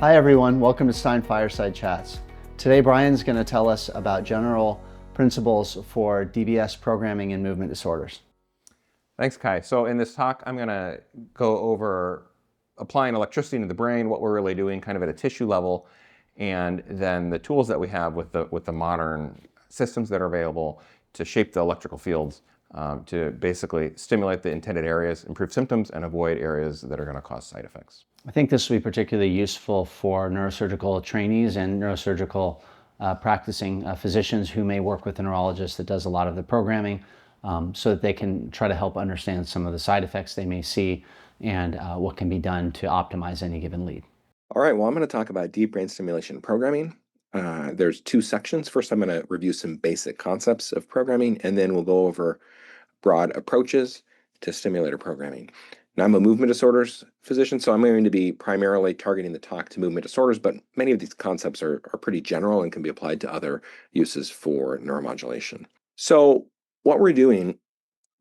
Hi everyone, welcome to STEIN Fireside Chats. Today Bryan's going to tell us about general principles for DBS programming and movement disorders. Thanks, Kai. So in this talk, I'm going to go over applying electricity into the brain, what we're really doing kind of at a tissue level, and then the tools that we have with the modern systems that are available to shape the electrical fields to basically stimulate the intended areas, improve symptoms, and avoid areas that are going to cause side effects. I think this will be particularly useful for neurosurgical trainees and neurosurgical practicing physicians who may work with a neurologist that does a lot of the programming so that they can try to help understand some of the side effects they may see and what can be done to optimize any given lead. All right, well, I'm going to talk about deep brain stimulation programming. There's two sections. First, I'm going to review some basic concepts of programming, and then we'll go over broad approaches to stimulator programming. Now, I'm a movement disorders physician, so I'm going to be primarily targeting the talk to movement disorders, but many of these concepts are pretty general and can be applied to other uses for neuromodulation. So what we're doing,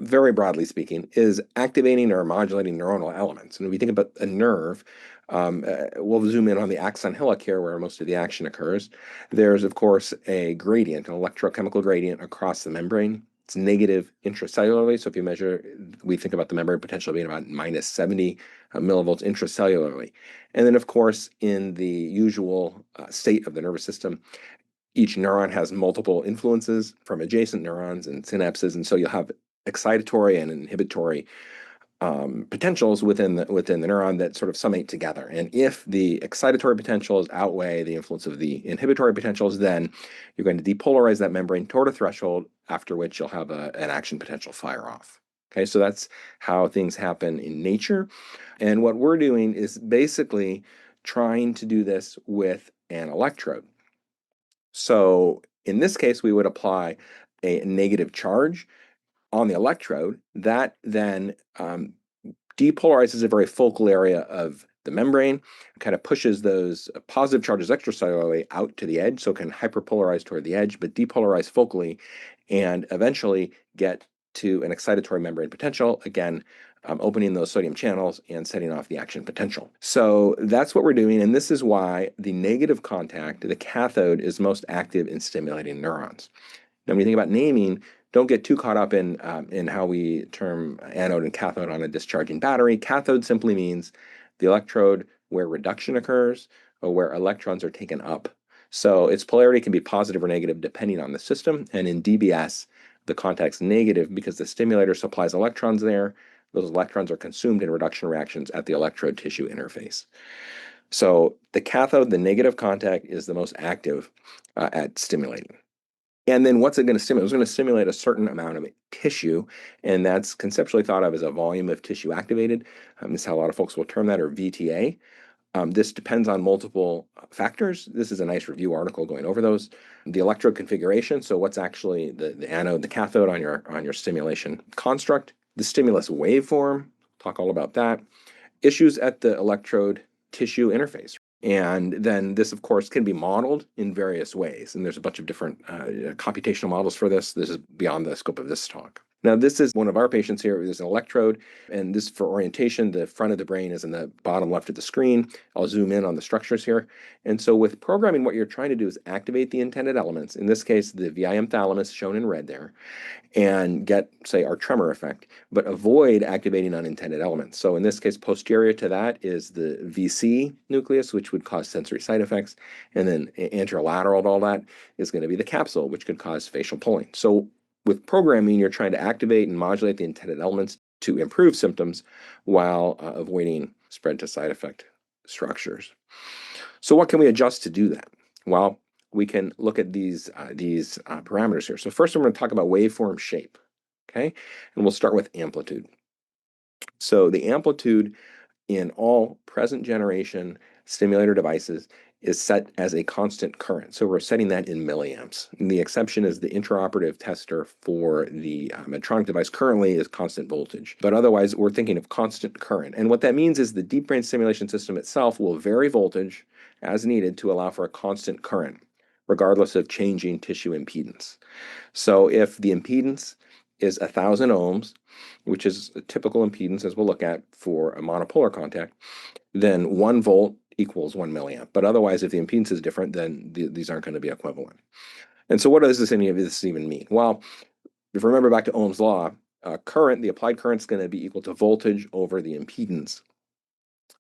very broadly speaking, is activating or modulating neuronal elements. And if we think about a nerve, we'll zoom in on the axon hillock here where most of the action occurs. There's, of course, a gradient, an electrochemical gradient across the membrane. It's negative intracellularly. So if you measure, we think about the membrane potential being about minus 70 millivolts intracellularly. And then, of course, in the usual state of the nervous system, each neuron has multiple influences from adjacent neurons and synapses. And so you'll have excitatory and inhibitory potentials within the neuron that sort of summate together. And if the excitatory potentials outweigh the influence of the inhibitory potentials, then you're going to depolarize that membrane toward a threshold, after which you'll have an action potential fire off. Okay, so that's how things happen in nature. And what we're doing is basically trying to do this with an electrode. So in this case, we would apply a negative charge on the electrode that then depolarizes a very focal area of the membrane, kind of pushes those positive charges extracellularly out to the edge, so it can hyperpolarize toward the edge, but depolarize focally, and eventually get to an excitatory membrane potential, again, opening those sodium channels and setting off the action potential. So that's what we're doing, and this is why the negative contact, the cathode, is most active in stimulating neurons. Now, when you think about naming, don't get too caught up in how we term anode and cathode on a discharging battery. Cathode simply means the electrode where reduction occurs or where electrons are taken up. So its polarity can be positive or negative depending on the system. And in DBS, the contact's negative because the stimulator supplies electrons there. Those electrons are consumed in reduction reactions at the electrode tissue interface. So the cathode, the negative contact, is the most active at stimulating. And then what's it going to stimulate? It's going to stimulate a certain amount of tissue, and that's conceptually thought of as a volume of tissue activated. This is how a lot of folks will term that, or VTA. This depends on multiple factors. This is a nice review article going over those. The electrode configuration, so what's actually the anode, the cathode on your stimulation construct. The stimulus waveform, talk all about that. Issues at the electrode tissue interface. And then this, of course, can be modeled in various ways. And there's a bunch of different computational models for this. This is beyond the scope of this talk. Now, this is one of our patients here. There's an electrode, and this for orientation, the front of the brain is in the bottom left of the screen. I'll zoom in on the structures here. And so with programming, what you're trying to do is activate the intended elements, in this case, the VIM thalamus shown in red there, and get, say, our tremor effect, but avoid activating unintended elements. So in this case, posterior to that is the VC nucleus, which would cause sensory side effects. And then anterolateral to all that is going to be the capsule, which could cause facial pulling. So with programming, you're trying to activate and modulate the intended elements to improve symptoms while avoiding spread to side effect structures. So what can we adjust to do that? Well, we can look at these parameters here. So first, I'm going to talk about waveform shape, okay? And we'll start with amplitude. So the amplitude in all present generation stimulator devices is set as a constant current. So we're setting that in milliamps. And the exception is the intraoperative tester for the Medtronic device currently is constant voltage. But otherwise, we're thinking of constant current. And what that means is the deep brain stimulation system itself will vary voltage as needed to allow for a constant current, regardless of changing tissue impedance. So if the impedance is 1,000 ohms, which is a typical impedance as we'll look at for a monopolar contact, then 1 volt equals 1 milliamp. But otherwise, if the impedance is different, then these aren't going to be equivalent. And so what does any of this even mean? Well, if you remember back to Ohm's law, current, the applied current is going to be equal to voltage over the impedance.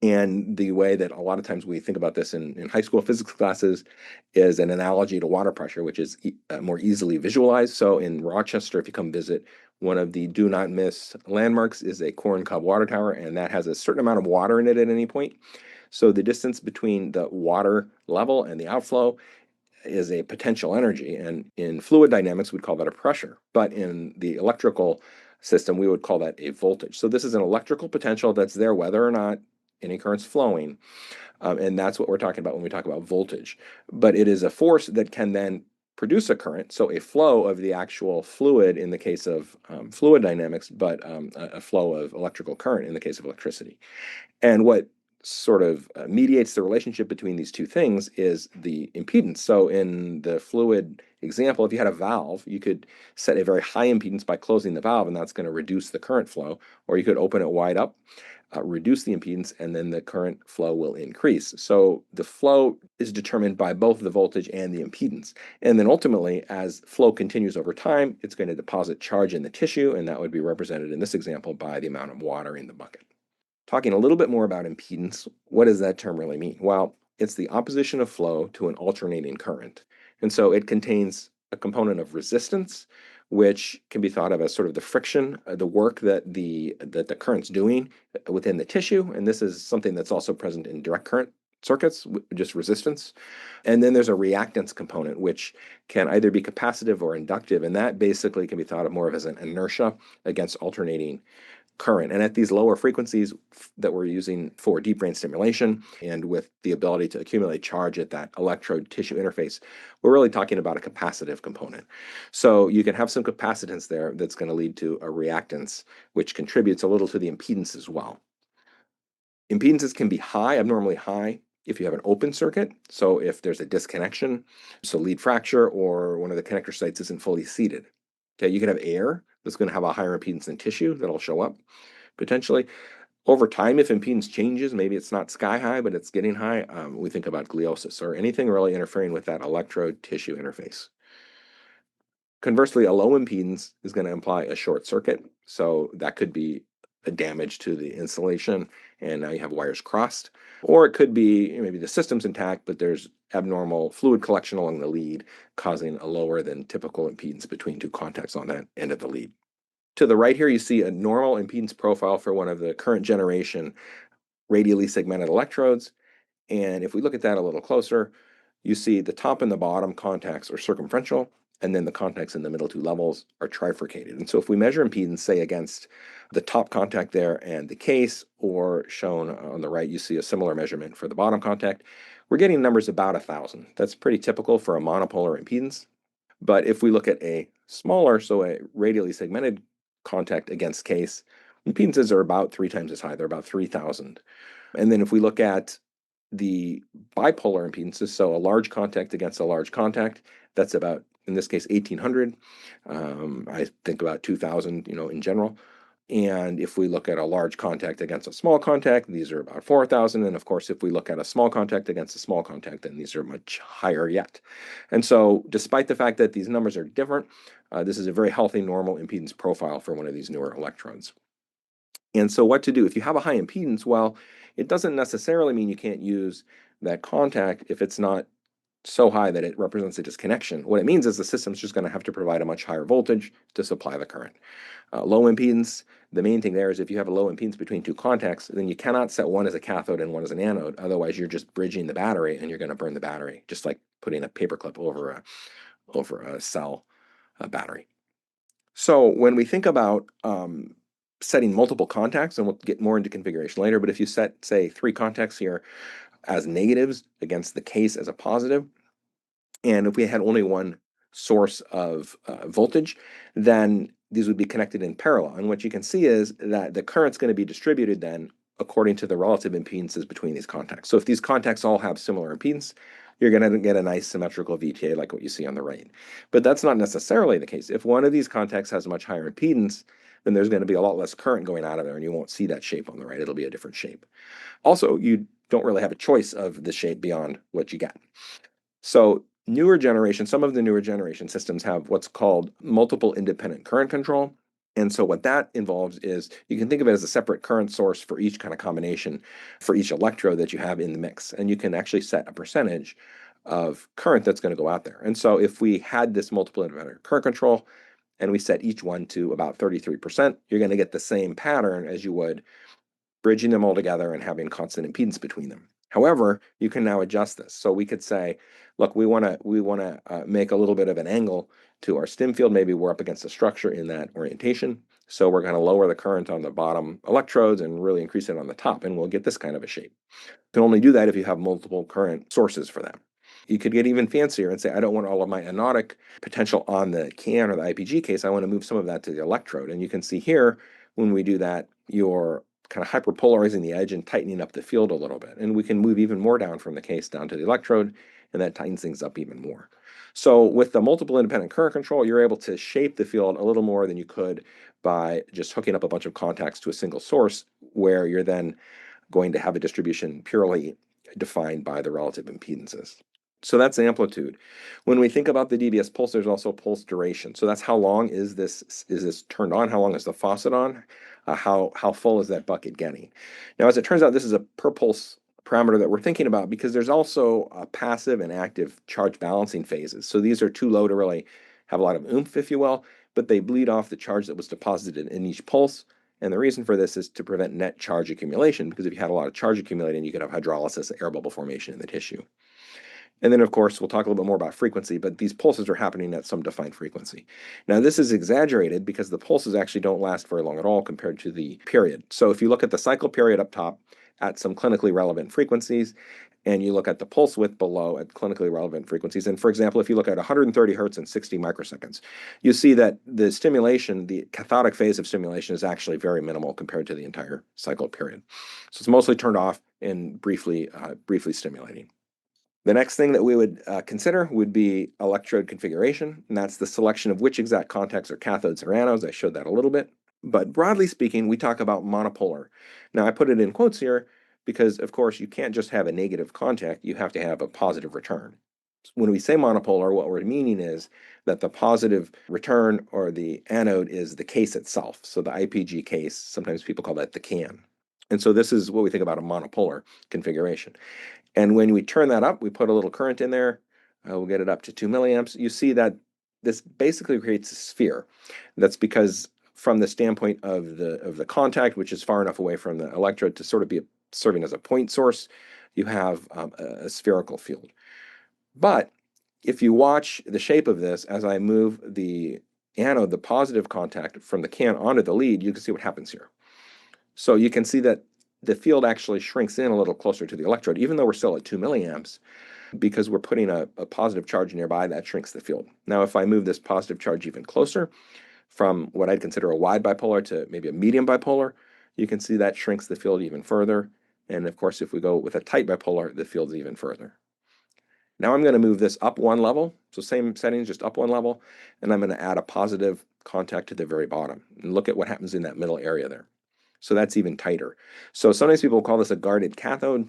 And the way that a lot of times we think about this in high school physics classes is an analogy to water pressure, which is more easily visualized. So in Rochester, if you come visit, one of the do not miss landmarks is a corn cob water tower, and that has a certain amount of water in it at any point. So the distance between the water level and the outflow is a potential energy. And in fluid dynamics, we'd call that a pressure. But in the electrical system, we would call that a voltage. So this is an electrical potential that's there whether or not any current's flowing. And that's what we're talking about when we talk about voltage. But it is a force that can then produce a current, so a flow of the actual fluid in the case of fluid dynamics, but a flow of electrical current in the case of electricity. And what sort of mediates the relationship between these two things is the impedance. So in the fluid example, if you had a valve, you could set a very high impedance by closing the valve, and that's going to reduce the current flow, or you could open it wide up, reduce the impedance, and then the current flow will increase. So the flow is determined by both the voltage and the impedance. And then ultimately, as flow continues over time, it's going to deposit charge in the tissue, and that would be represented in this example by the amount of water in the bucket. Talking a little bit more about impedance, what does that term really mean? Well, it's the opposition of flow to an alternating current. And so it contains a component of resistance, which can be thought of as sort of the friction, the work that the current's doing within the tissue. And this is something that's also present in direct current circuits, just resistance. And then there's a reactance component, which can either be capacitive or inductive. And that basically can be thought of more of as an inertia against alternating current. And at these lower frequencies that we're using for deep brain stimulation and with the ability to accumulate charge at that electrode tissue interface, we're really talking about a capacitive component. So you can have some capacitance there that's going to lead to a reactance, which contributes a little to the impedance as well. Impedances can be high, abnormally high, if you have an open circuit. So if there's a disconnection, so lead fracture, or one of the connector sites isn't fully seated. Okay, you can have air that's going to have a higher impedance than tissue that'll show up potentially. Over time, if impedance changes, maybe it's not sky high, but it's getting high, we think about gliosis or anything really interfering with that electrode tissue interface. Conversely, a low impedance is going to imply a short circuit. So that could be a damage to the insulation, and now you have wires crossed. Or it could be maybe the system's intact, but there's abnormal fluid collection along the lead, causing a lower than typical impedance between two contacts on that end of the lead. To the right here, you see a normal impedance profile for one of the current generation radially segmented electrodes. And if we look at that a little closer, you see the top and the bottom contacts are circumferential, and then the contacts in the middle two levels are trifurcated. And so if we measure impedance, say against the top contact there and the case, or shown on the right, you see a similar measurement for the bottom contact, we're getting numbers about 1,000. That's pretty typical for a monopolar impedance. But if we look at a smaller, so a radially segmented contact against case, impedances are about 3 times as high. They're about 3,000. And then if we look at the bipolar impedances, so a large contact against a large contact, that's about, in this case, 1,800. I think about 2,000, in general. And if we look at a large contact against a small contact, these are about 4,000. And of course, if we look at a small contact against a small contact, then these are much higher yet. And so despite the fact that these numbers are different, this is a very healthy, normal impedance profile for one of these newer electrodes. And so what to do? If you have a high impedance, well, it doesn't necessarily mean you can't use that contact if it's not so high that it represents a disconnection. What it means is the system's just going to have to provide a much higher voltage to supply the current. Low impedance, the main thing there is if you have a low impedance between two contacts, then you cannot set one as a cathode and one as an anode. Otherwise, you're just bridging the battery and you're going to burn the battery, just like putting a paperclip over a cell battery. So when we think about setting multiple contacts, and we'll get more into configuration later, but if you set, say, 3 contacts here as negatives against the case as a positive, and if we had only one source of voltage, then these would be connected in parallel. And what you can see is that the current's going to be distributed then according to the relative impedances between these contacts. So if these contacts all have similar impedance, you're going to get a nice symmetrical VTA like what you see on the right. But that's not necessarily the case. If one of these contacts has a much higher impedance, then there's going to be a lot less current going out of there, and you won't see that shape on the right. It'll be a different shape. Also, you don't really have a choice of the shape beyond what you get. So some of the newer generation systems have what's called multiple independent current control. And so what that involves is you can think of it as a separate current source for each kind of combination, for each electrode that you have in the mix. And you can actually set a percentage of current that's going to go out there. And so if we had this multiple independent current control and we set each one to about 33%, you're going to get the same pattern as you would bridging them all together and having constant impedance between them. However, you can now adjust this. So we could say, look, we want to make a little bit of an angle to our stim field. Maybe we're up against a structure in that orientation. So we're going to lower the current on the bottom electrodes and really increase it on the top, and we'll get this kind of a shape. You can only do that if you have multiple current sources for that. You could get even fancier and say, I don't want all of my anodic potential on the can or the IPG case. I want to move some of that to the electrode. And you can see here, when we do that, you're kind of hyperpolarizing the edge and tightening up the field a little bit. And we can move even more down from the case down to the electrode, and that tightens things up even more. So with the multiple independent current control, you're able to shape the field a little more than you could by just hooking up a bunch of contacts to a single source, where you're then going to have a distribution purely defined by the relative impedances. So that's amplitude. When we think about the DBS pulse, there's also pulse duration. So that's how long is this turned on? How long is the faucet on? How full is that bucket getting? Now, as it turns out, this is a per pulse parameter that we're thinking about because there's also a passive and active charge balancing phases. So these are too low to really have a lot of oomph, if you will, but they bleed off the charge that was deposited in each pulse. And the reason for this is to prevent net charge accumulation, because if you had a lot of charge accumulating, you could have hydrolysis, air bubble formation in the tissue. And then, of course, we'll talk a little bit more about frequency, but these pulses are happening at some defined frequency. Now, this is exaggerated because the pulses actually don't last very long at all compared to the period. So if you look at the cycle period up top at some clinically relevant frequencies, and you look at the pulse width below at clinically relevant frequencies, and for example, if you look at 130 hertz and 60 microseconds, you see that the stimulation, the cathodic phase of stimulation, is actually very minimal compared to the entire cycle period. So it's mostly turned off and briefly stimulating. The next thing that we would consider would be electrode configuration, and that's the selection of which exact contacts are cathodes or anodes. I showed that a little bit. But broadly speaking, we talk about monopolar. Now, I put it in quotes here because, of course, you can't just have a negative contact. You have to have a positive return. When we say monopolar, what we're meaning is that the positive return or the anode is the case itself. So the IPG case, sometimes people call that the can. And so this is what we think about a monopolar configuration. And when we turn that up, we put a little current in there. We'll get it up to 2 milliamps. You see that this basically creates a sphere. That's because from the standpoint of the contact, which is far enough away from the electrode to sort of be serving as a point source, you have a spherical field. But if you watch the shape of this, as I move the anode, the positive contact from the can onto the lead, you can see what happens here. So you can see that the field actually shrinks in a little closer to the electrode, even though we're still at 2 milliamps, because we're putting a positive charge nearby, that shrinks the field. Now, if I move this positive charge even closer from what I'd consider a wide bipolar to maybe a medium bipolar, you can see that shrinks the field even further. And of course, if we go with a tight bipolar, the field's even further. Now I'm going to move this up one level, so same settings, just up one level, and I'm going to add a positive contact to the very bottom. And look at what happens in that middle area there. So that's even tighter. So sometimes people call this a guarded cathode,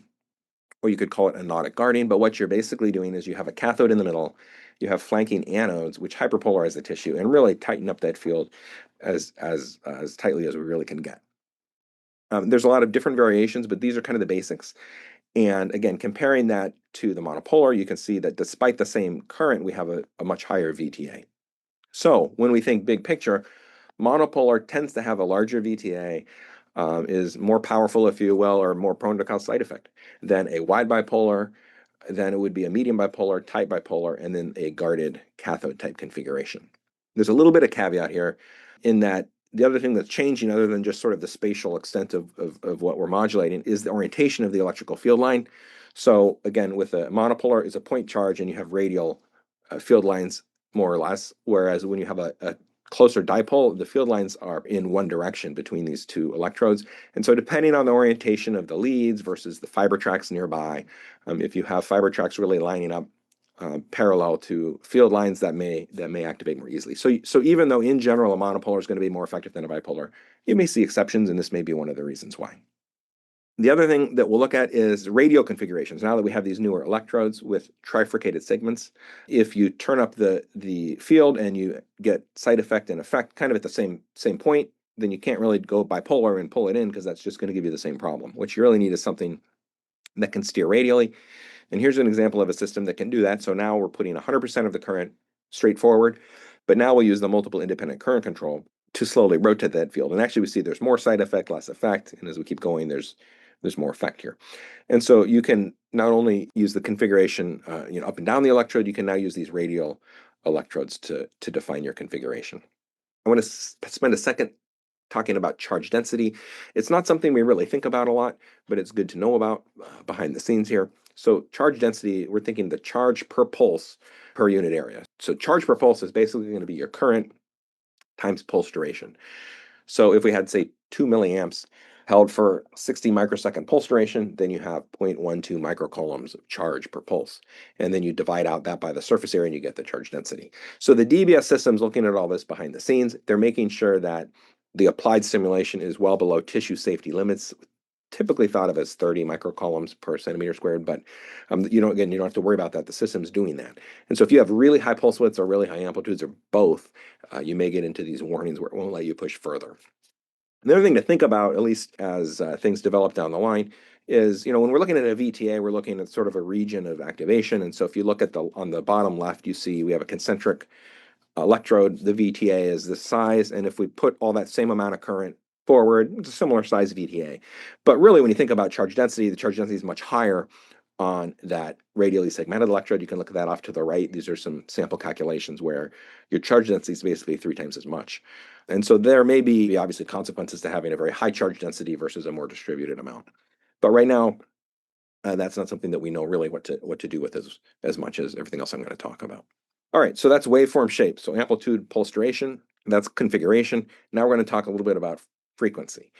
or you could call it anodic guarding, but what you're basically doing is you have a cathode in the middle, you have flanking anodes, which hyperpolarize the tissue and really tighten up that field as tightly as we really can get. There's a lot of different variations, but these are kind of the basics. And again, comparing that to the monopolar, you can see that despite the same current, we have a much higher VTA. So when we think big picture, monopolar tends to have a larger VTA, is more powerful, if you will, or more prone to cause side effect than a wide bipolar. Then it would be a medium bipolar, tight bipolar, and then a guarded cathode type configuration. There's a little bit of caveat here in that the other thing that's changing, other than just sort of the spatial extent of what we're modulating, is the orientation of the electrical field line. So again, with a monopolar is a point charge and you have radial field lines more or less, whereas when you have a closer dipole, the field lines are in one direction between these two electrodes. And so depending on the orientation of the leads versus the fiber tracks nearby, if you have fiber tracks really lining up parallel to field lines, that may activate more easily. So even though in general a monopolar is going to be more effective than a bipolar, you may see exceptions, and this may be one of the reasons why. The other thing that we'll look at is radio configurations. Now that we have these newer electrodes with trifurcated segments, if you turn up the field and you get side effect and effect kind of at the same point, then you can't really go bipolar and pull it in, because that's just going to give you the same problem. What you really need is something that can steer radially. And here's an example of a system that can do that. So now we're putting 100% of the current straight forward, but now we'll use the multiple independent current control to slowly rotate that field. And actually we see there's more side effect, less effect. And as we keep going, there's more effect here. And so you can not only use the configuration up and down the electrode, you can now use these radial electrodes to define your configuration. I want to spend a second talking about charge density. It's not something we really think about a lot, but it's good to know about behind the scenes here. So charge density, we're thinking the charge per pulse per unit area. So charge per pulse is basically going to be your current times pulse duration. So if we had, say, 2 milliamps held for 60 microsecond pulse duration, then you have 0.12 microcoulombs of charge per pulse. And then you divide out that by the surface area and you get the charge density. So the DBS system's looking at all this behind the scenes. They're making sure that the applied stimulation is well below tissue safety limits, typically thought of as 30 microcoulombs per centimeter squared, but you don't have to worry about that. The system's doing that. And so if you have really high pulse widths or really high amplitudes or both, you may get into these warnings where it won't let you push further. Another thing to think about, at least as things develop down the line, is when we're looking at a VTA, we're looking at sort of a region of activation. And so if you look at on the bottom left, you see we have a concentric electrode. The VTA is this size, and if we put all that same amount of current forward, it's a similar size VTA. But really, when you think about charge density, the charge density is much higher on that radially segmented electrode. You can look at that off to the right. These are some sample calculations where your charge density is basically 3 times as much. And so there may be obviously consequences to having a very high charge density versus a more distributed amount. But right now, that's not something that we know really what to do with as much as everything else I'm going to talk about. All right, so that's waveform shape. So amplitude, pulse duration, that's configuration. Now we're going to talk a little bit about frequency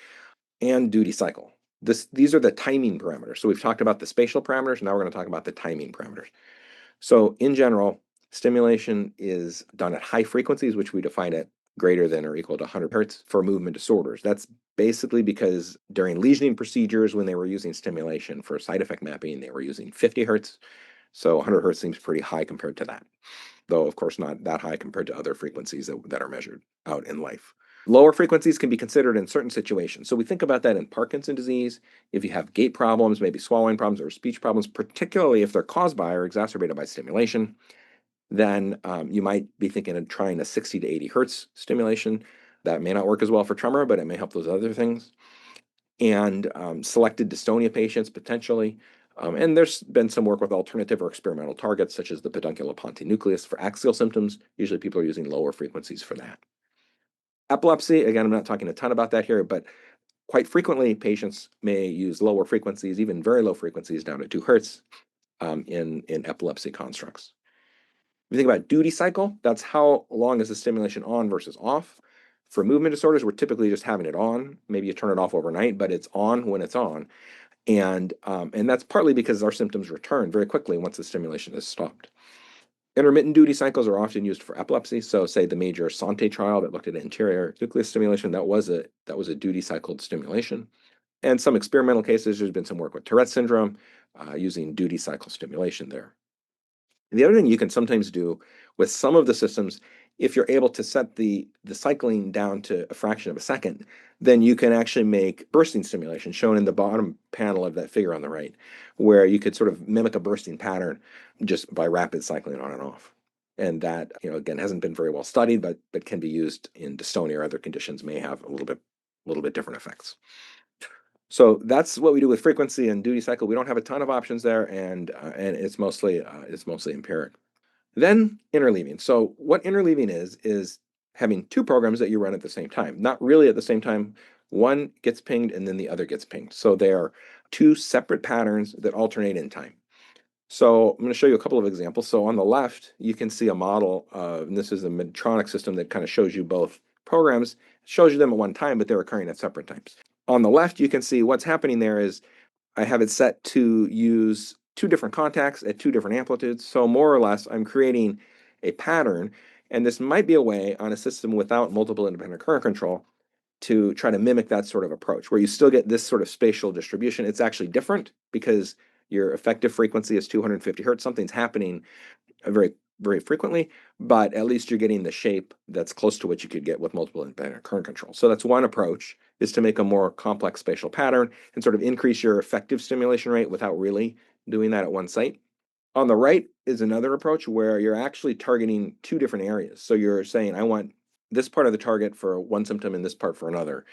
and duty cycle. These are the timing parameters. So we've talked about the spatial parameters. Now we're going to talk about the timing parameters. So in general, stimulation is done at high frequencies, which we define at greater than or equal to 100 hertz for movement disorders. That's basically because during lesioning procedures, when they were using stimulation for side effect mapping, they were using 50 hertz. So 100 hertz seems pretty high compared to that, though of course not that high compared to other frequencies that are measured out in life. Lower frequencies can be considered in certain situations. So we think about that in Parkinson's disease, if you have gait problems, maybe swallowing problems or speech problems, particularly if they're caused by or exacerbated by stimulation, then you might be thinking of trying a 60 to 80 hertz stimulation. That may not work as well for tremor, but it may help those other things. And selected dystonia patients potentially. And there's been some work with alternative or experimental targets, such as the pedunculopontine nucleus for axial symptoms. Usually people are using lower frequencies for that. Epilepsy, again, I'm not talking a ton about that here, but quite frequently patients may use lower frequencies, even very low frequencies down to 2 hertz in epilepsy constructs. If you think about duty cycle, that's how long is the stimulation on versus off. For movement disorders, we're typically just having it on. Maybe you turn it off overnight, but it's on when it's on. And that's partly because our symptoms return very quickly once the stimulation is stopped. Intermittent duty cycles are often used for epilepsy. So say the major Sante trial that looked at anterior nucleus stimulation, that was a duty cycled stimulation. And some experimental cases, there's been some work with Tourette syndrome using duty cycle stimulation there. The other thing you can sometimes do with some of the systems, if you're able to set the cycling down to a fraction of a second, then you can actually make bursting stimulation, shown in the bottom panel of that figure on the right, where you could sort of mimic a bursting pattern just by rapid cycling on and off. And that, again, hasn't been very well studied, but can be used in dystonia or other conditions, may have a little bit different effects. So that's what we do with frequency and duty cycle. We don't have a ton of options there, and it's mostly empiric. Then interleaving. So what interleaving is having 2 programs that you run at the same time. Not really at the same time. One gets pinged and then the other gets pinged. So they are 2 separate patterns that alternate in time. So I'm going to show you a couple of examples. So on the left, you can see a model of, and this is a Medtronic system that kind of shows you both programs, shows you them at one time, but they're occurring at separate times. On the left, you can see what's happening there is I have it set to use two different contacts at two different amplitudes. So more or less, I'm creating a pattern, and this might be a way on a system without multiple independent current control to try to mimic that sort of approach, where you still get this sort of spatial distribution. It's actually different because your effective frequency is 250 hertz. Something's happening very, very frequently, but at least you're getting the shape that's close to what you could get with multiple independent current control. So that's one approach, is to make a more complex spatial pattern and sort of increase your effective stimulation rate without really doing that at one site. On the right is another approach where you're actually targeting two different areas. So you're saying, I want this part of the target for one symptom and this part for another.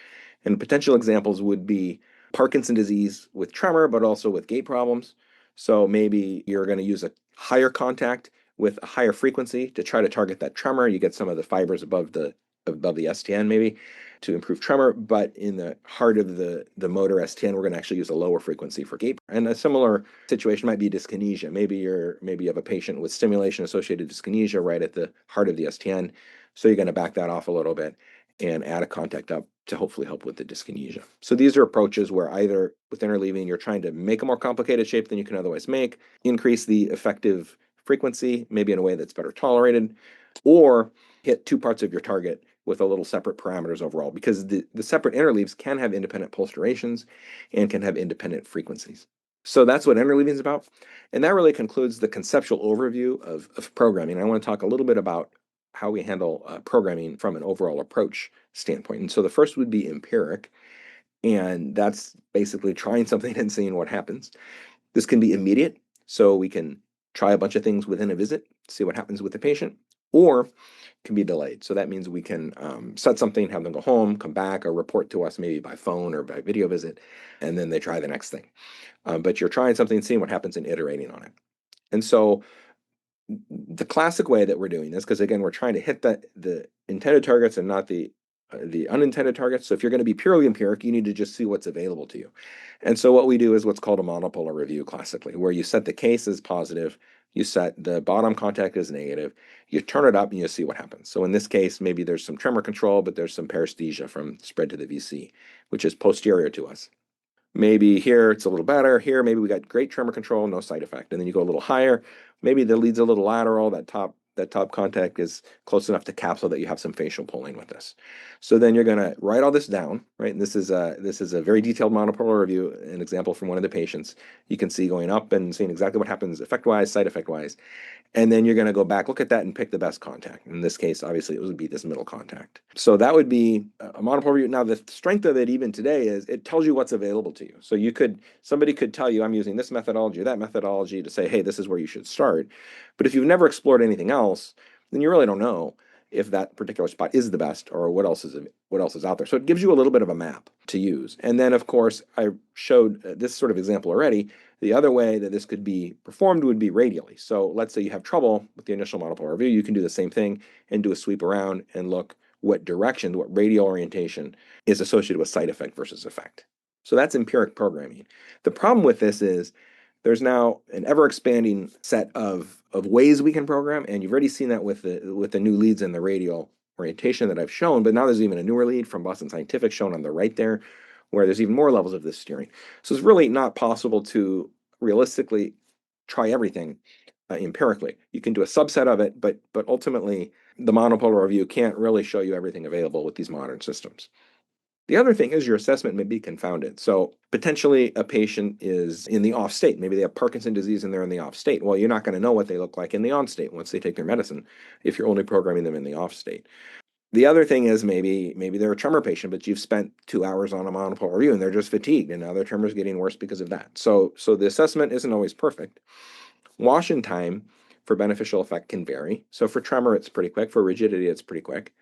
And potential examples would be Parkinson's disease with tremor, but also with gait problems. So maybe you're going to use a higher contact with a higher frequency to try to target that tremor. You get some of the fibers above the STN maybe to improve tremor, but in the heart of the motor STN, we're going to actually use a lower frequency for gait. And a similar situation might be dyskinesia. Maybe you have a patient with stimulation associated dyskinesia right at the heart of the STN. So you're going to back that off a little bit and add a contact up to hopefully help with the dyskinesia. So these are approaches where either with interleaving, you're trying to make a more complicated shape than you can otherwise make, increase the effective frequency, maybe in a way that's better tolerated, or hit two parts of your target with a little separate parameters overall, because the separate interleaves can have independent pulse durations and can have independent frequencies. So that's what interleaving is about. And that really concludes the conceptual overview of programming. I want to talk a little bit about how we handle programming from an overall approach standpoint. And so the first would be empiric, and that's basically trying something and seeing what happens. This can be immediate, so we can try a bunch of things within a visit, see what happens with the patient, or can be delayed. So that means we can set something, have them go home, come back, or report to us maybe by phone or by video visit, and then they try the next thing. But you're trying something, seeing what happens, and iterating on it. And so the classic way that we're doing this, because again, we're trying to hit the intended targets and not the unintended targets. So if you're going to be purely empiric, you need to just see what's available to you. And so what we do is what's called a monopolar review classically, where you set the case as positive, you set the bottom contact as negative, you turn it up and you see what happens. So in this case, maybe there's some tremor control, but there's some paresthesia from spread to the VC, which is posterior to us. Maybe here it's a little better. Here, maybe we got great tremor control, no side effect. And then you go a little higher. Maybe the lead's a little lateral. That top contact is close enough to capsule that you have some facial pulling with this. So then you're going to write all this down, right? And this is a very detailed monopolar review, an example from one of the patients. You can see going up and seeing exactly what happens effect-wise, side effect-wise. And then you're going to go back, look at that, and pick the best contact. In this case, obviously, it would be this middle contact. So that would be a monopolar review. Now, the strength of it even today is it tells you what's available to you. So somebody could tell you, I'm using this methodology or that methodology to say, hey, this is where you should start. But if you've never explored anything else, then you really don't know if that particular spot is the best or what else is out there. So it gives you a little bit of a map to use. And then, of course, I showed this sort of example already. The other way that this could be performed would be radially. So let's say you have trouble with the initial monopolar review, you can do the same thing and do a sweep around and look what direction, what radial orientation is associated with side effect versus effect. So that's empiric programming. The problem with this is there's now an ever-expanding set of ways we can program, and you've already seen that with the new leads in the radial orientation that I've shown, but now there's even a newer lead from Boston Scientific shown on the right there, where there's even more levels of this steering. So it's really not possible to realistically try everything empirically. You can do a subset of it, but ultimately the monopolar review can't really show you everything available with these modern systems. The other thing is your assessment may be confounded. So potentially a patient is in the off state. Maybe they have Parkinson's disease and they're in the off state. Well, you're not going to know what they look like in the on state once they take their medicine if you're only programming them in the off state. The other thing is maybe they're a tremor patient, but you've spent 2 hours on a monopolar review and they're just fatigued and now their tremor is getting worse because of that. So the assessment isn't always perfect. Wash-in time for beneficial effect can vary. So for tremor, it's pretty quick. For rigidity, it's pretty quick.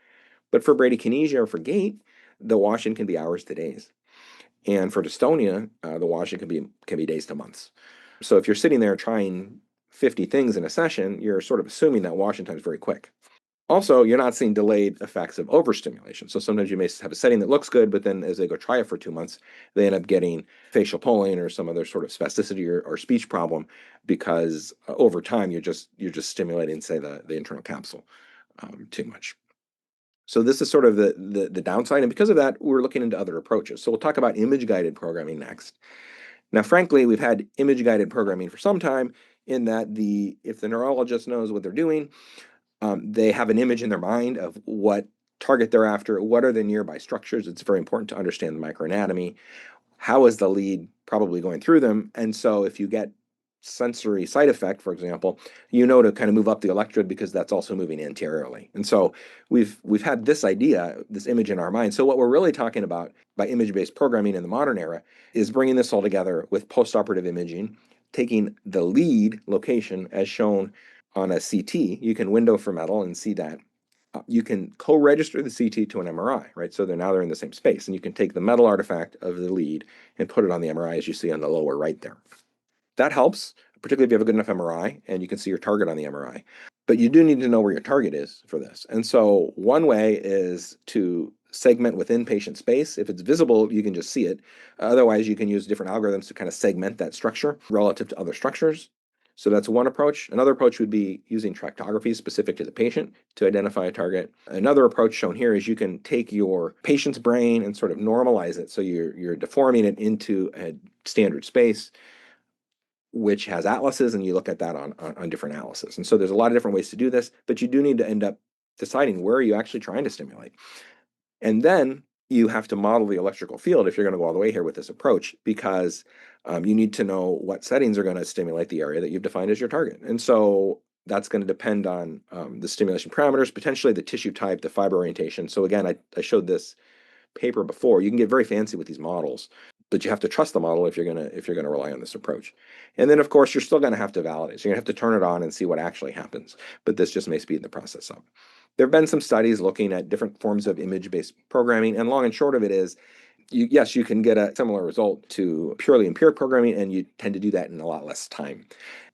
But for bradykinesia or for gait, the wash-in can be hours to days. And for dystonia, the wash-in can be days to months. So if you're sitting there trying 50 things in a session, you're sort of assuming that wash-in time is very quick. Also, you're not seeing delayed effects of overstimulation. So sometimes you may have a setting that looks good, but then as they go try it for 2 months, they end up getting facial pulling or some other sort of spasticity or speech problem because over time you're just stimulating, say, the internal capsule too much. So this is sort of the downside, and because of that, we're looking into other approaches. So we'll talk about image-guided programming next. Now, frankly, we've had image-guided programming for some time in that if the neurologist knows what they're doing, they have an image in their mind of what target they're after, what are the nearby structures. It's very important to understand the microanatomy. How is the lead probably going through them? And so if you get sensory side effect, for example, you know to kind of move up the electrode because that's also moving anteriorly. And so we've had this idea, this image in our mind. So what we're really talking about by image-based programming in the modern era is bringing this all together with postoperative imaging, taking the lead location as shown on a CT. You can window for metal and see that. You can co-register the CT to an MRI, right? So they're in the same space, and you can take the metal artifact of the lead and put it on the MRI as you see on the lower right there. That helps, particularly if you have a good enough MRI and you can see your target on the MRI. But you do need to know where your target is for this. And so one way is to segment within patient space. If it's visible, you can just see it. Otherwise, you can use different algorithms to kind of segment that structure relative to other structures. So that's one approach. Another approach would be using tractography specific to the patient to identify a target. Another approach shown here is you can take your patient's brain and sort of normalize it. So you're deforming it into a standard space, which has atlases, and you look at that on different atlases. And so there's a lot of different ways to do this, but you do need to end up deciding where are you actually trying to stimulate. And then you have to model the electrical field if you're going to go all the way here with this approach, because you need to know what settings are going to stimulate the area that you've defined as your target. And so that's going to depend on the stimulation parameters, potentially the tissue type, the fiber orientation. So again, I showed this paper before. You can get very fancy with these models, but you have to trust the model if you're gonna rely on this approach. And then of course you're still gonna have to validate. So you're gonna have to turn it on and see what actually happens. But this just may speed the process up. There have been some studies looking at different forms of image-based programming, and long and short of it is, yes, you can get a similar result to purely empiric programming, and you tend to do that in a lot less time.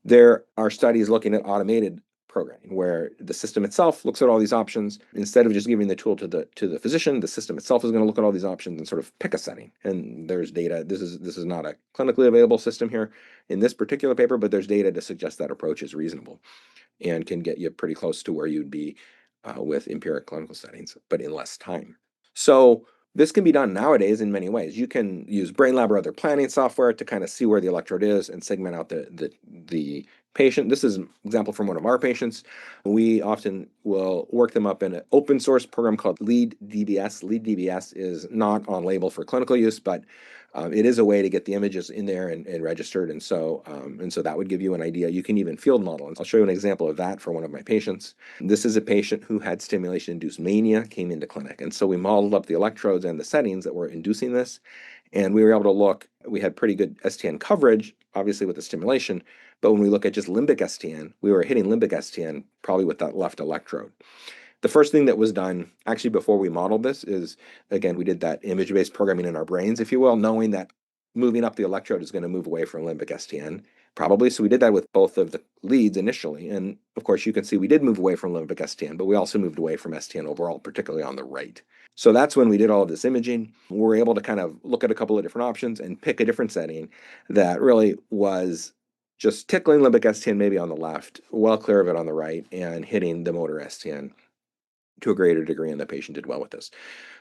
There are studies looking at automated programming where the system itself looks at all these options. Instead of just giving the tool to the physician, the system itself is going to look at all these options and sort of pick a setting. And there's data. This is not a clinically available system here in this particular paper, but there's data to suggest that approach is reasonable and can get you pretty close to where you'd be with empiric clinical settings, but in less time. So this can be done nowadays in many ways. You can use BrainLab or other planning software to kind of see where the electrode is and segment out the patient. This is an example from one of our patients. We often will work them up in an open source program called Lead DBS. Lead DBS is not on label for clinical use, but it is a way to get the images in there and registered. And so that would give you an idea. You can even field model. And I'll show you an example of that for one of my patients. This is a patient who had stimulation-induced mania, came into clinic. And so we modeled up the electrodes and the settings that were inducing this. And we were able to look, we had pretty good STN coverage, obviously with the stimulation. But when we look at just limbic STN, we were hitting limbic STN probably with that left electrode. The first thing that was done, actually before we modeled this, is, again, we did that image-based programming in our brains, if you will, knowing that moving up the electrode is going to move away from limbic STN, probably. So we did that with both of the leads initially. And of course, you can see we did move away from limbic STN, but we also moved away from STN overall, particularly on the right. So that's when we did all of this imaging. We were able to kind of look at a couple of different options and pick a different setting that really was just tickling limbic STN maybe on the left, well clear of it on the right, and hitting the motor STN to a greater degree, and the patient did well with this.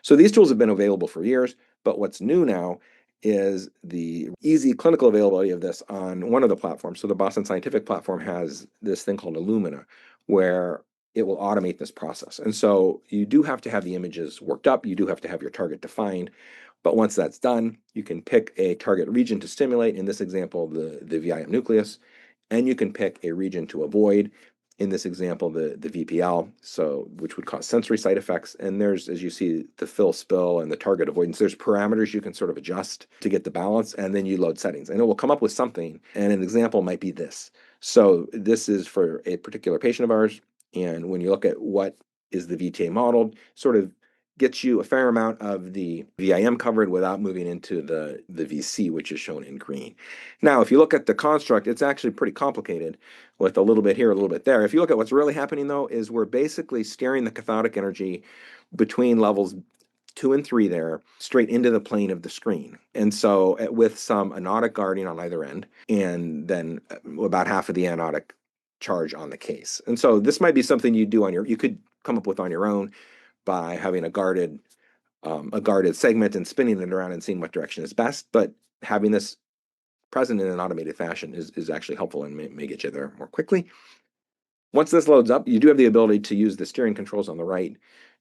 So these tools have been available for years, but what's new now is the easy clinical availability of this on one of the platforms. So the Boston Scientific platform has this thing called Illumina, where it will automate this process. And so you do have to have the images worked up, you do have to have your target defined, but once that's done, you can pick a target region to stimulate, in this example, the VIM nucleus, and you can pick a region to avoid, in this example, the VPL, so which would cause sensory side effects. And there's, as you see, the fill spill and the target avoidance. There's parameters you can sort of adjust to get the balance, and then you load settings. And it will come up with something, and an example might be this. So this is for a particular patient of ours, and when you look at what is the VTA modeled, sort of gets you a fair amount of the VIM covered without moving into the VC, which is shown in green. Now, if you look at the construct, it's actually pretty complicated with a little bit here, a little bit there. If you look at what's really happening, though, is we're basically steering the cathodic energy between levels 2 and 3 there, straight into the plane of the screen. And so with some anodic guarding on either end, and then about half of the anodic charge on the case. And so this might be something you do you could come up with on your own by having a guarded segment and spinning it around and seeing what direction is best. But having this present in an automated fashion is actually helpful and may get you there more quickly. Once this loads up, you do have the ability to use the steering controls on the right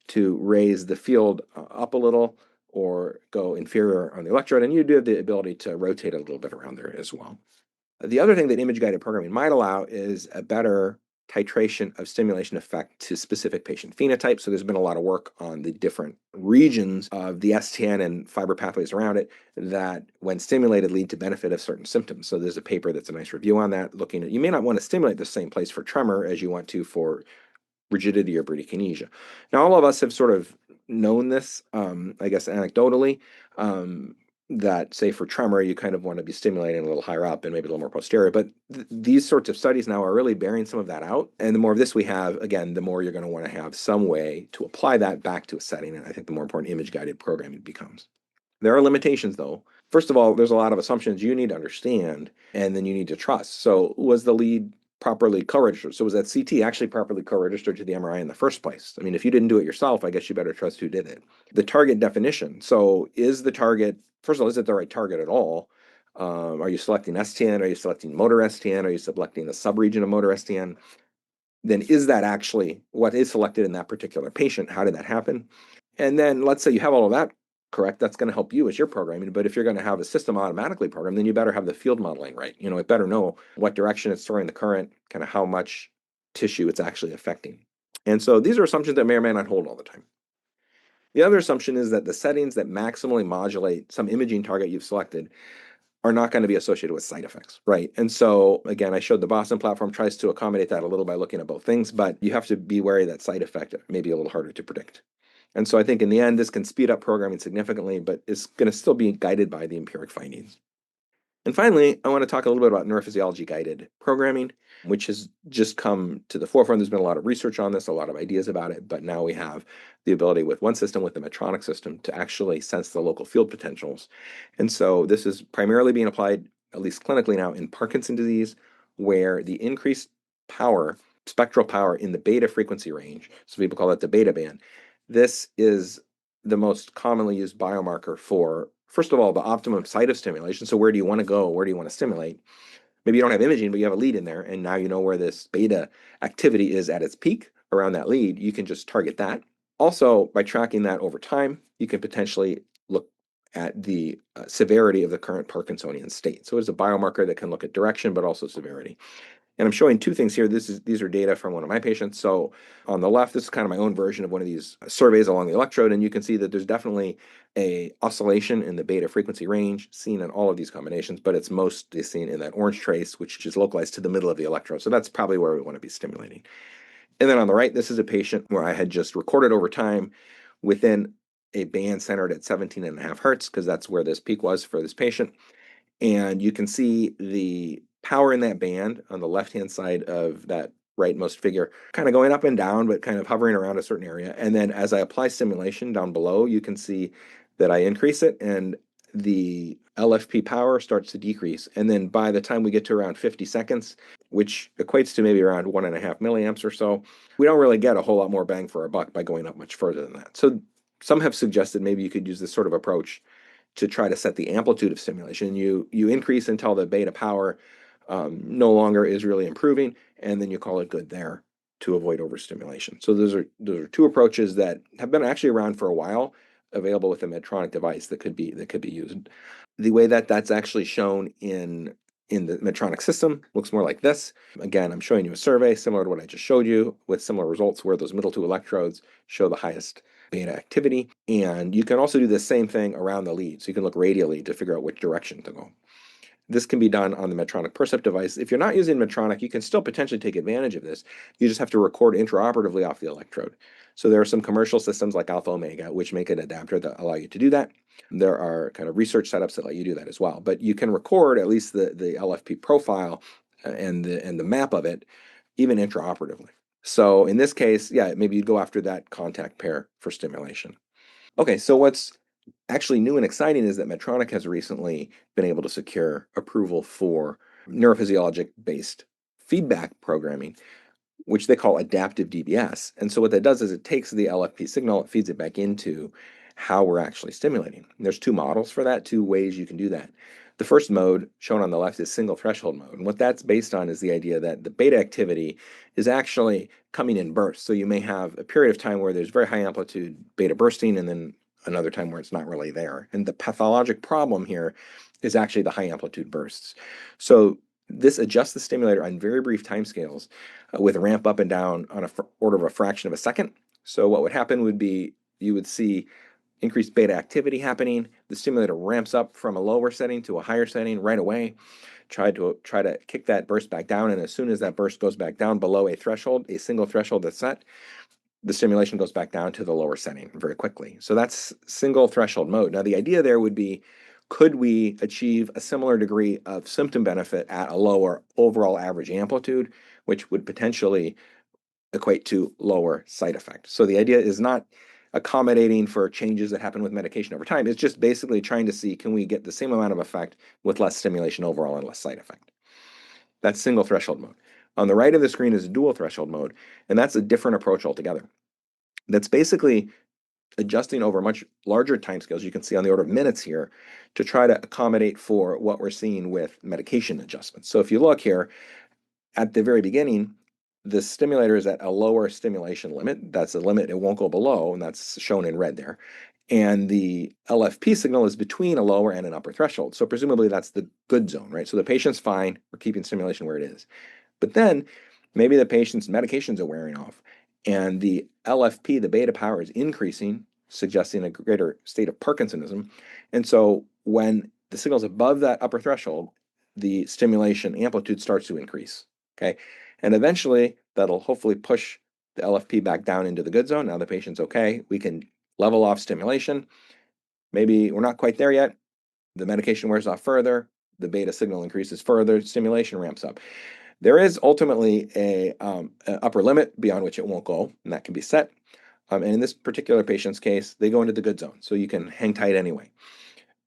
to raise the field up a little or go inferior on the electrode, and you do have the ability to rotate a little bit around there as well. The other thing that image-guided programming might allow is a better titration of stimulation effect to specific patient phenotypes. So there's been a lot of work on the different regions of the STN and fiber pathways around it that, when stimulated, lead to benefit of certain symptoms. So there's a paper that's a nice review on that, looking at, you may not want to stimulate the same place for tremor as you want to for rigidity or bradykinesia. Now, all of us have sort of known this, I guess anecdotally, that say for tremor, you kind of want to be stimulating a little higher up and maybe a little more posterior. But these sorts of studies now are really bearing some of that out. And the more of this we have, again, the more you're going to want to have some way to apply that back to a setting. And I think the more important image-guided programming becomes. There are limitations, though. First of all, there's a lot of assumptions you need to understand, and then you need to trust. So was the lead properly co-registered? So was that CT actually properly co-registered to the MRI in the first place? I mean, if you didn't do it yourself, I guess you better trust who did it. The target definition. So is the target, first of all, is it the right target at all? Are you selecting STN? Are you selecting motor STN? Are you selecting the subregion of motor STN? Then is that actually what is selected in that particular patient? How did that happen? And then let's say you have all of that correct, that's going to help you as you're programming. But if you're going to have a system automatically programmed, then you better have the field modeling right. It better know what direction it's storing the current, kind of how much tissue it's actually affecting. And so these are assumptions that may or may not hold all the time. The other assumption is that the settings that maximally modulate some imaging target you've selected are not going to be associated with side effects, right? And so, again, I showed the Boston platform tries to accommodate that a little by looking at both things, but you have to be wary that side effect may be a little harder to predict. And so I think in the end, this can speed up programming significantly, but it's going to still be guided by the empiric findings. And finally, I want to talk a little bit about neurophysiology-guided programming, which has just come to the forefront. There's been a lot of research on this, a lot of ideas about it, but now we have the ability with one system, with the Medtronic system, to actually sense the local field potentials. And so this is primarily being applied, at least clinically now, in Parkinson's disease, where the increased power, spectral power in the beta frequency range, so people call it the beta band, this is the most commonly used biomarker for, first of all, the optimum site of stimulation. So where do you want to go? Where do you want to stimulate? Maybe you don't have imaging, but you have a lead in there, and now you know where this beta activity is at its peak around that lead. You can just target that. Also, by tracking that over time, you can potentially look at the severity of the current Parkinsonian state. So it's a biomarker that can look at direction, but also severity. And I'm showing two things here. These are data from one of my patients. So on the left, this is kind of my own version of one of these surveys along the electrode, and you can see that there's definitely a oscillation in the beta frequency range seen in all of these combinations, but it's mostly seen in that orange trace, which is localized to the middle of the electrode. So that's probably where we want to be stimulating. And then on the right, this is a patient where I had just recorded over time within a band centered at 17.5 hertz, because that's where this peak was for this patient. And you can see the power in that band on the left-hand side of that rightmost figure, kind of going up and down, but kind of hovering around a certain area. And then as I apply stimulation down below, you can see that I increase it and the LFP power starts to decrease. And then by the time we get to around 50 seconds, which equates to maybe around 1.5 milliamps or so, we don't really get a whole lot more bang for our buck by going up much further than that. So some have suggested maybe you could use this sort of approach to try to set the amplitude of stimulation. You increase until the beta power no longer is really improving, and then you call it good there to avoid overstimulation. So those are two approaches that have been actually around for a while, available with a Medtronic device that could be used. The way that that's actually shown in the Medtronic system looks more like this. Again, I'm showing you a survey similar to what I just showed you, with similar results where those middle two electrodes show the highest beta activity. And you can also do the same thing around the lead. So you can look radially to figure out which direction to go. This can be done on the Medtronic Percept device. If you're not using Medtronic, you can still potentially take advantage of this. You just have to record intraoperatively off the electrode. So there are some commercial systems like Alpha Omega, which make an adapter that allow you to do that. There are kind of research setups that let you do that as well. But you can record at least the LFP profile and the map of it, even intraoperatively. So in this case, yeah, maybe you'd go after that contact pair for stimulation. Okay, so what's actually new and exciting is that Medtronic has recently been able to secure approval for neurophysiologic-based feedback programming, which they call adaptive DBS. And so what that does is it takes the LFP signal, it feeds it back into how we're actually stimulating. And there's two models for that, two ways you can do that. The first mode, shown on the left, is single threshold mode. And what that's based on is the idea that the beta activity is actually coming in bursts. So you may have a period of time where there's very high amplitude beta bursting and then another time where it's not really there. And the pathologic problem here is actually the high amplitude bursts. So this adjusts the stimulator on very brief timescales with a ramp up and down on an order of a fraction of a second. So what would happen would be you would see increased beta activity happening. The stimulator ramps up from a lower setting to a higher setting right away. Try to kick that burst back down, and as soon as that burst goes back down below a threshold, a single threshold that's set, the stimulation goes back down to the lower setting very quickly. So that's single threshold mode. Now the idea there would be, could we achieve a similar degree of symptom benefit at a lower overall average amplitude, which would potentially equate to lower side effect? So the idea is not accommodating for changes that happen with medication over time. It's just basically trying to see, can we get the same amount of effect with less stimulation overall and less side effect? That's single threshold mode. On the right of the screen is dual threshold mode, and that's a different approach altogether. That's basically adjusting over much larger timescales, you can see on the order of minutes here, to try to accommodate for what we're seeing with medication adjustments. So if you look here, at the very beginning, the stimulator is at a lower stimulation limit. That's a limit it won't go below, and that's shown in red there. And the LFP signal is between a lower and an upper threshold. So presumably that's the good zone, right? So the patient's fine, we're keeping stimulation where it is. But then maybe the patient's medications are wearing off, and the LFP, the beta power, is increasing, suggesting a greater state of Parkinsonism. And so when the signal's above that upper threshold, the stimulation amplitude starts to increase. Okay. And eventually that'll hopefully push the LFP back down into the good zone. Now the patient's okay. We can level off stimulation. Maybe we're not quite there yet. The medication wears off further. The beta signal increases further. Stimulation ramps up. There is ultimately an upper limit beyond which it won't go, and that can be set. And in this particular patient's case, they go into the good zone, so you can hang tight anyway.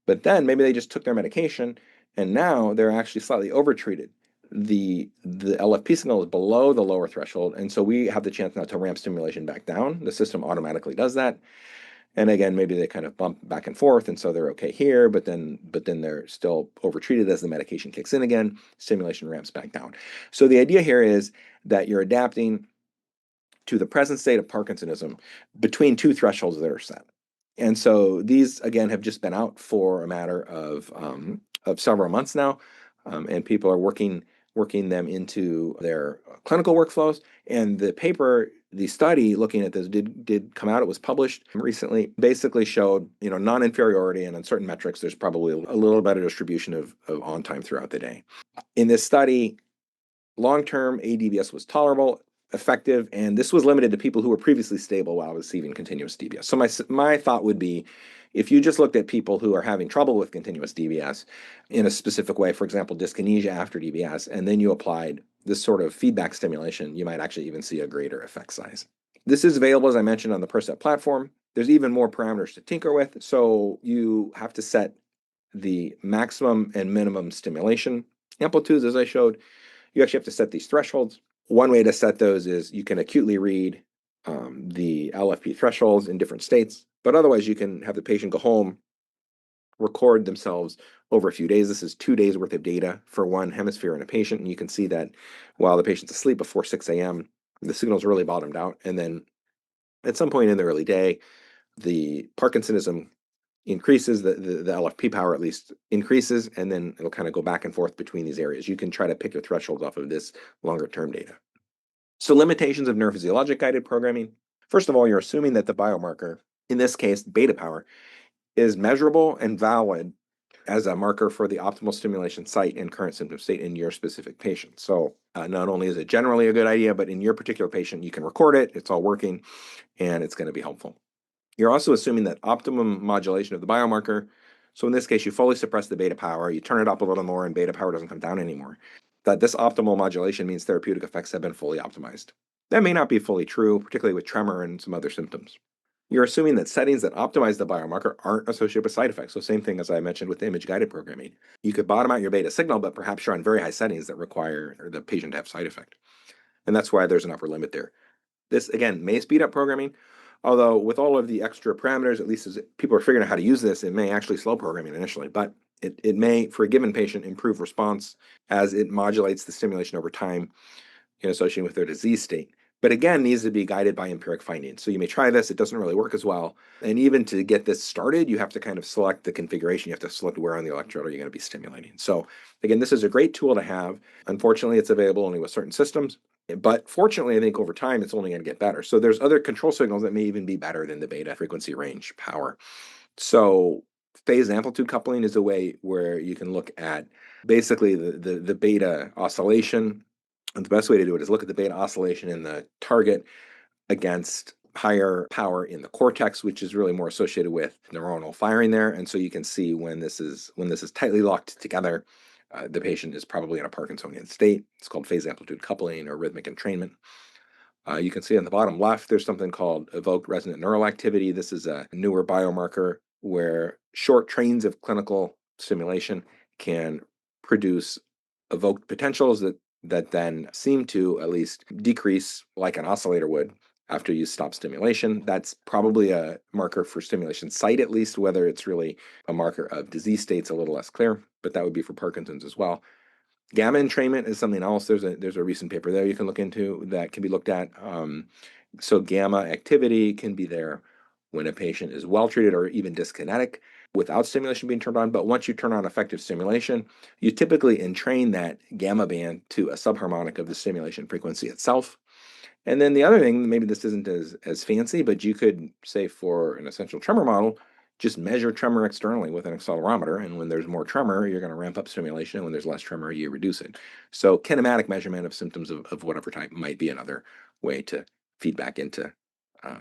But then maybe they just took their medication, and now they're actually slightly overtreated. The LFP signal is below the lower threshold, and so we have the chance now to ramp stimulation back down. The system automatically does that. And again, maybe they kind of bump back and forth, and so they're okay here, but then they're still overtreated as the medication kicks in again, stimulation ramps back down. So the idea here is that you're adapting to the present state of Parkinsonism between two thresholds that are set. And so these, again, have just been out for a matter of several months now, and people are working them into their clinical workflows. And the paper, the study looking at this did come out. It was published recently. Basically showed, non-inferiority, and on certain metrics, there's probably a little better distribution of on time throughout the day. In this study, long-term ADBS was tolerable, effective, and this was limited to people who were previously stable while receiving continuous DBS. So my thought would be, if you just looked at people who are having trouble with continuous DBS in a specific way, for example, dyskinesia after DBS, and then you applied this sort of feedback stimulation, you might actually even see a greater effect size. This is available, as I mentioned, on the Percept platform. There's even more parameters to tinker with, so you have to set the maximum and minimum stimulation amplitudes, as I showed. You actually have to set these thresholds. One way to set those is you can acutely read the LFP thresholds in different states, but otherwise you can have the patient go home, record themselves over a few days. This is 2 days worth of data for one hemisphere in a patient, and you can see that while the patient's asleep before 6 a.m., the signal's really bottomed out, and then at some point in the early day, the Parkinsonism increases, the LFP power at least increases, and then it'll kind of go back and forth between these areas. You can try to pick your thresholds off of this longer term data. So limitations of neurophysiologic-guided programming. First of all, you're assuming that the biomarker, in this case, beta power, is measurable and valid as a marker for the optimal stimulation site and current symptom state in your specific patient. So not only is it generally a good idea, but in your particular patient, you can record it, it's all working, and it's going to be helpful. You're also assuming that optimum modulation of the biomarker. So in this case, you fully suppress the beta power, you turn it up a little more, and beta power doesn't come down anymore. That this optimal modulation means therapeutic effects have been fully optimized. That may not be fully true, particularly with tremor and some other symptoms. You're assuming that settings that optimize the biomarker aren't associated with side effects. So same thing as I mentioned with image-guided programming. You could bottom out your beta signal, but perhaps you're on very high settings that require the patient to have side effect. And that's why there's an upper limit there. This, again, may speed up programming, although with all of the extra parameters, at least as people are figuring out how to use this, it may actually slow programming initially, but it may, for a given patient, improve response as it modulates the stimulation over time in association with their disease state. But again, needs to be guided by empiric findings. So you may try this, it doesn't really work as well. And even to get this started, you have to kind of select the configuration. You have to select where on the electrode are you going to be stimulating. So again, this is a great tool to have. Unfortunately, it's available only with certain systems. But fortunately, I think over time, it's only going to get better. So there's other control signals that may even be better than the beta frequency range power. So phase amplitude coupling is a way where you can look at basically the beta oscillation. And the best way to do it is look at the beta oscillation in the target against higher power in the cortex, which is really more associated with neuronal firing there. And so you can see when this is tightly locked together, the patient is probably in a Parkinsonian state. It's called phase amplitude coupling or rhythmic entrainment. You can see on the bottom left, there's something called evoked resonant neural activity. This is a newer biomarker where short trains of clinical stimulation can produce evoked potentials that then seem to at least decrease like an oscillator would after you stop stimulation. That's probably a marker for stimulation site, at least. Whether it's really a marker of disease state's a little less clear, but that would be for Parkinson's as well. Gamma entrainment is something else. There's a recent paper there you can look into that can be looked at. So gamma activity can be there when a patient is well treated or even dyskinetic without stimulation being turned on. But once you turn on effective stimulation, you typically entrain that gamma band to a subharmonic of the stimulation frequency itself. And then the other thing, maybe this isn't as fancy, but you could say for an essential tremor model, just measure tremor externally with an accelerometer. And when there's more tremor, you're going to ramp up stimulation. And when there's less tremor, you reduce it. So kinematic measurement of symptoms of whatever type might be another way to feed back into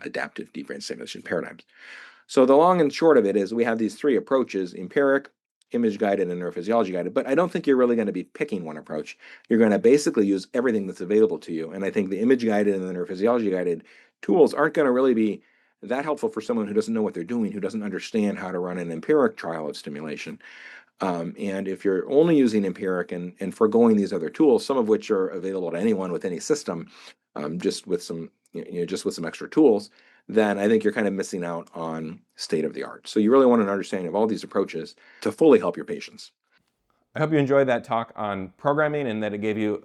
adaptive deep brain stimulation paradigms. So the long and short of it is we have these three approaches: empiric, image-guided, and neurophysiology-guided. But I don't think you're really going to be picking one approach. You're going to basically use everything that's available to you. And I think the image-guided and the neurophysiology-guided tools aren't going to really be that helpful for someone who doesn't know what they're doing, who doesn't understand how to run an empiric trial of stimulation. And if you're only using empiric and foregoing these other tools, some of which are available to anyone with any system, just with some extra tools, then I think you're kind of missing out on state of the art. So you really want an understanding of all these approaches to fully help your patients. I hope you enjoyed that talk on programming and that it gave you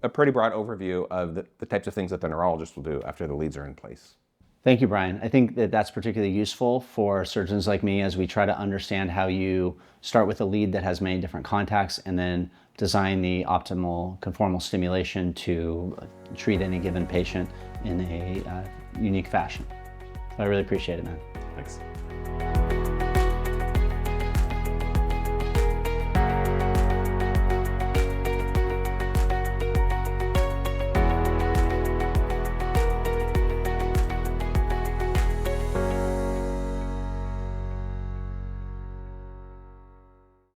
a pretty broad overview of the types of things that the neurologist will do after the leads are in place. Thank you, Brian. I think that that's particularly useful for surgeons like me as we try to understand how you start with a lead that has many different contacts and then design the optimal conformal stimulation to treat any given patient in a unique fashion. So I really appreciate it, man. Thanks.